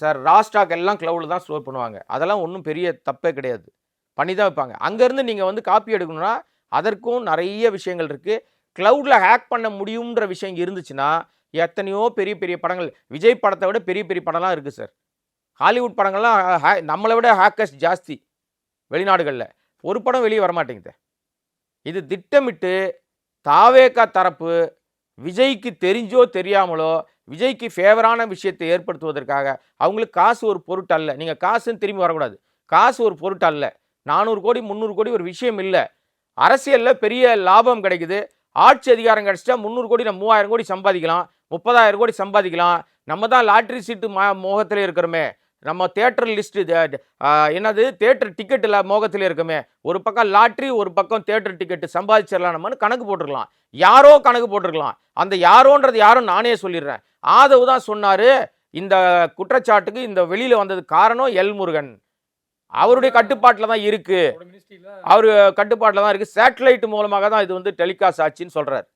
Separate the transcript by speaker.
Speaker 1: Sir ரா stock எல்லாம் கிளவுடில் தான் store பண்ணுவாங்க. அதெல்லாம் ஒன்றும் பெரிய தப்பே கிடையாது. பண்ணி தான் வைப்பாங்க. அங்கேருந்து நீங்கள் வந்து காப்பி எடுக்கணும்னா அதற்கும் நிறைய விஷயங்கள் இருக்குது. கிளவுடில் ஹேக் பண்ண முடியுன்ற விஷயம் இருந்துச்சுன்னா எத்தனையோ பெரிய பெரிய படங்கள், விஜய் படத்தை விட பெரிய பெரிய படம்லாம் இருக்குது சார். ஹாலிவுட் படங்கள்லாம் நம்மளை விட ஹேக்கர்ஸ் ஜாஸ்தி வெளிநாடுகளில். ஒரு படம் வெளியே வரமாட்டேங்குது. இது திட்டமிட்டு தாவேகா தரப்பு விஜய்க்கு தெரிஞ்சோ தெரியாமலோ விஜய்க்கு ஃபேவரான விஷயத்தை ஏற்படுத்துவதற்காக அவங்களுக்கு காசு ஒரு பொருட்டல்ல. நீங்கள் காசுன்னு திரும்பி வரக்கூடாது. காசு ஒரு பொருட்டல்ல. 400 கோடி 300 கோடி ஒரு விஷயம் இல்லை. அரசியலில் பெரிய லாபம் கிடைக்குது. ஆட்சி அதிகாரம் கிடைச்சிட்டா 300 கோடி 3000 கோடி சம்பாதிக்கலாம், 30,000 கோடி சம்பாதிக்கலாம். நம்ம தான் லாட்ரி சீட்டு மோகத்திலே இருக்கிறோமே. நம்ம தேட்டர் லிஸ்ட்டு என்னது தேட்டர் டிக்கெட்டில் மோகத்தில் இருக்குமே. ஒரு பக்கம் லாட்ரி, ஒரு பக்கம் தேட்டர் டிக்கெட்டு சம்பாதிச்சிடலாம் நம்மன்னு கணக்கு போட்டிருக்கலாம். யாரோ கணக்கு போட்டிருக்கலாம். அந்த யாரோன்றது யாரும் நானே சொல்லிடுறேன். ஆதவ் தான் சொன்னார். இந்த குற்றச்சாட்டுக்கு இந்த வெளியில் வந்தது காரணம் எல் முருகன். அவருடைய கட்டுப்பாட்டில் தான் இருக்குது. அவர் கட்டுப்பாட்டில் தான் இருக்குது. சேட்டலைட் மூலமாக தான் இது வந்து டெலிகாஸ்ட் ஆச்சுன்னு சொல்கிறார்.